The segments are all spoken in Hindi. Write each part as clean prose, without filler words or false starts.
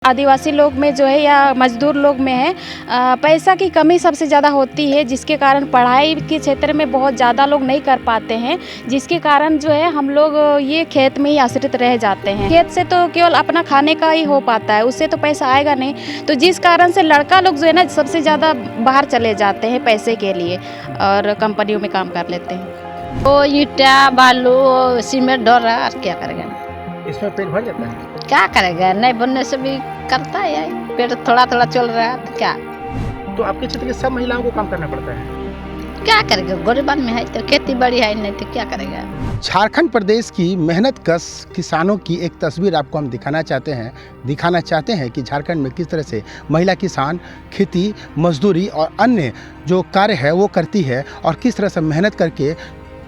आदिवासी लोग में जो है या मजदूर लोग में है पैसा की कमी सबसे ज़्यादा होती है, जिसके कारण पढ़ाई के क्षेत्र में बहुत ज़्यादा लोग नहीं कर पाते हैं, जिसके कारण जो है हम लोग ये खेत में ही आश्रित रह जाते हैं। खेत से तो केवल अपना खाने का ही हो पाता है, उससे तो पैसा आएगा नहीं। तो जिस कारण से लड़का लोग जो है ना सबसे ज़्यादा बाहर चले जाते हैं पैसे के लिए और कंपनियों में काम कर लेते हैं। वो ईंटा बालू सीमेंट ढोरा क्या करेगा, इसमें पेट भर जाता है। क्या करेगा, नहीं बनने से भी करता है, पेट थोड़ा थोड़ा चल रहा है तो क्या। तो आपके क्षेत्र की सब महिलाओं को काम करना पड़ता है। क्या करेगा, गरीबान में है तो खेती बड़ी है, नहीं तो क्या करेगा। झारखंड प्रदेश की मेहनतकश किसानों की एक तस्वीर आपको हम दिखाना चाहते हैं कि झारखंड में किस तरह से महिला किसान खेती मजदूरी और अन्य जो कार्य है वो करती है और किस तरह से मेहनत करके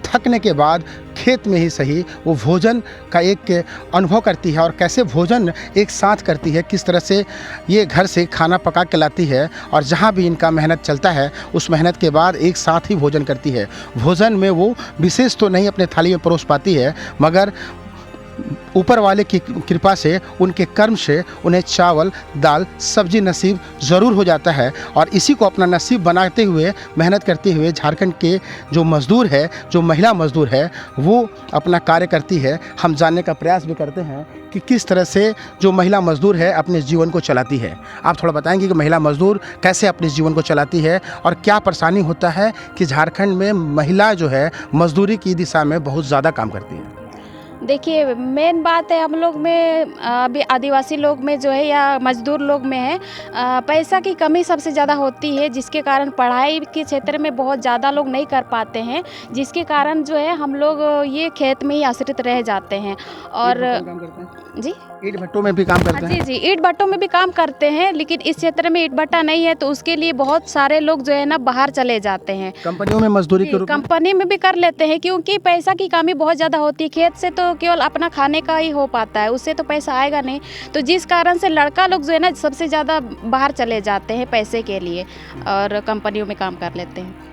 थकने के बाद खेत में ही सही वो भोजन का एक अनुभव करती है और कैसे भोजन एक साथ करती है, किस तरह से ये घर से खाना पका के लाती है और जहाँ भी इनका मेहनत चलता है उस मेहनत के बाद एक साथ ही भोजन करती है। भोजन में वो विशेष तो नहीं अपने थाली में परोस पाती है, मगर ऊपर वाले की कृपा से उनके कर्म से उन्हें चावल दाल सब्जी नसीब ज़रूर हो जाता है और इसी को अपना नसीब बनाते हुए मेहनत करते हुए झारखंड के जो मज़दूर है, जो महिला मज़दूर है, वो अपना कार्य करती है। हम जानने का प्रयास भी करते हैं कि किस तरह से जो महिला मज़दूर है अपने जीवन को चलाती है। आप थोड़ा बताएंगे कि महिला मज़दूर कैसे अपने जीवन को चलाती है और क्या परेशानी होता है कि झारखंड में महिला जो है मज़दूरी की दिशा में बहुत ज़्यादा काम करती है। देखिए, मेन बात है हम लोग में अभी आदिवासी लोग में जो है या मजदूर लोग में है पैसा की कमी सबसे ज़्यादा होती है, जिसके कारण पढ़ाई के क्षेत्र में बहुत ज़्यादा लोग नहीं कर पाते हैं, जिसके कारण जो है हम लोग ये खेत में ही आश्रित रह जाते हैं। और जी ईंट भट्टों में भी काम करते हैं। जी ईंट भट्टों में भी काम करते हैं, लेकिन इस क्षेत्र में ईंट भट्टा नहीं है तो उसके लिए बहुत सारे लोग जो है ना बाहर चले जाते हैं। कंपनियों में मजदूरी के रूप में कंपनी में भी कर लेते हैं, क्योंकि पैसा की कमी बहुत ज़्यादा होती है। खेत से तो केवल अपना खाने का ही हो पाता है, उससे तो पैसा आएगा नहीं। तो जिस कारण से लड़का लोग जो है ना सबसे ज़्यादा बाहर चले जाते हैं पैसे के लिए और कंपनियों में काम कर लेते हैं।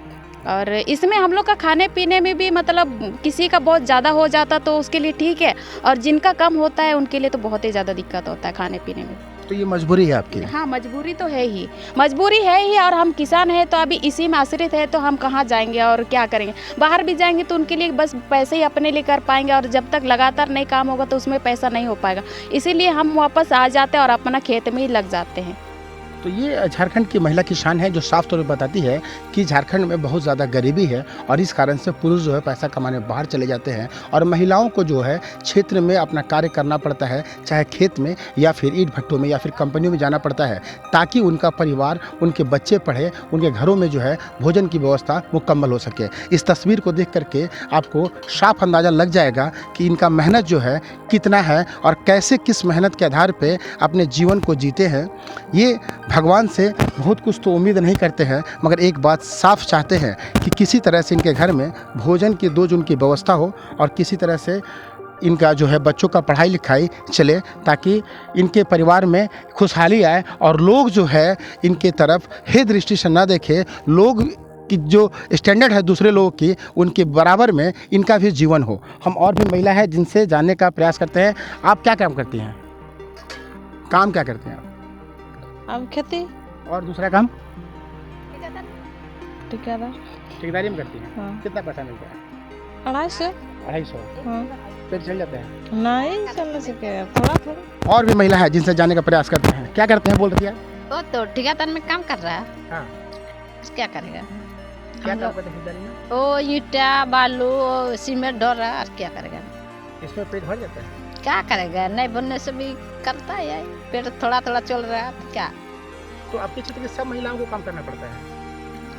और इसमें हम लोग का खाने पीने में भी मतलब किसी का बहुत ज़्यादा हो जाता तो उसके लिए ठीक है, और जिनका कम होता है उनके लिए तो बहुत ही ज़्यादा दिक्कत होता है खाने पीने में। तो ये मजबूरी है आपकी। हाँ, मजबूरी तो है ही, मजबूरी है ही। और हम किसान हैं तो अभी इसी में आश्रित है, तो हम कहाँ जाएंगे और क्या करेंगे। बाहर भी जाएंगे तो उनके लिए बस पैसे ही अपने लिए कर पाएंगे, और जब तक लगातार नहीं काम होगा तो उसमें पैसा नहीं हो पाएगा। इसीलिए हम वापस आ जाते हैं और अपना खेत में ही लग जाते हैं। तो ये झारखंड की महिला किसान है जो साफ तौर पर बताती है कि झारखंड में बहुत ज़्यादा गरीबी है और इस कारण से पुरुष जो है पैसा कमाने बाहर चले जाते हैं और महिलाओं को जो है क्षेत्र में अपना कार्य करना पड़ता है, चाहे खेत में या फिर ईंट भट्टों में या फिर कंपनियों में जाना पड़ता है, ताकि उनका परिवार, उनके बच्चे पढ़े, उनके घरों में जो है भोजन की व्यवस्था मुकम्मल हो सके। इस तस्वीर को देख करके आपको साफ अंदाज़ा लग जाएगा कि इनका मेहनत जो है कितना है और कैसे किस मेहनत के आधार पर अपने जीवन को जीते हैं। ये भगवान से बहुत कुछ तो उम्मीद नहीं करते हैं, मगर एक बात साफ चाहते हैं कि किसी तरह से इनके घर में भोजन की दो उनकी व्यवस्था हो और किसी तरह से इनका जो है बच्चों का पढ़ाई लिखाई चले, ताकि इनके परिवार में खुशहाली आए और लोग जो है इनके तरफ हे दृष्टि से ना देखे, लोग कि जो स्टैंडर्ड है दूसरे लोगों की उनके बराबर में इनका भी जीवन हो। हम और भी महिला है जिनसे जानने का प्रयास करते हैं। आप क्या काम करती हैं? काम क्या करते हैं आप? अब खेती और दूसरा काम ठेकेदारी में करती हैं। हाँ। कितना पैसा मिलता है? 250। 250। हाँ। फिर चल जाते हैं। नहीं चलने से क्या, थोड़ा और भी महिला है जिनसे जाने का प्रयास करते हैं। क्या करते हैं बोल रही है? वो तो ठेकेदार में काम कर रहा है। हाँ। क्या करेगा, क्या काम करते हैं ठेकेदारी में? वो ईंटा बालू सीमेंट ढोरा क्या करेगा। इसमें पेट भर जाता है। क्या करेगा, नहीं बनने से भी करता है, पेट थोड़ा थोड़ा चल रहा है तो क्या। तो आपके क्षेत्र की सब महिलाओं को काम करना पड़ता है।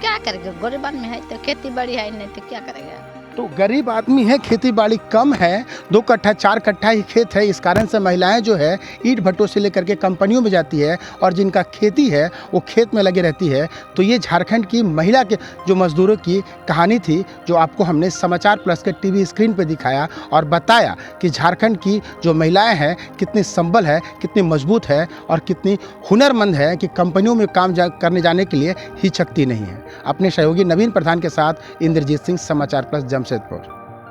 क्या करेगा, गरीबान में है तो खेती बड़ी है, नहीं तो क्या करेगा। तो गरीब आदमी है, खेती बाड़ी कम है, 2 कट्ठा 4 कट्ठा ही खेत है, इस कारण से महिलाएं जो है ईंट भट्टों से लेकर के कंपनियों में जाती है और जिनका खेती है वो खेत में लगी रहती है। तो ये झारखंड की महिला के जो मजदूरों की कहानी थी, जो आपको हमने समाचार प्लस के टीवी स्क्रीन पर दिखाया और बताया कि झारखंड की जो महिलाएं हैं कितनी संबल है, कितनी मजबूत है और कितनी हुनरमंद है कि कंपनियों में काम करने जाने के लिए हिचकती नहीं है। अपने सहयोगी नवीन प्रधान के साथ इंद्रजीत सिंह, समाचार प्लस जमशेदपुर।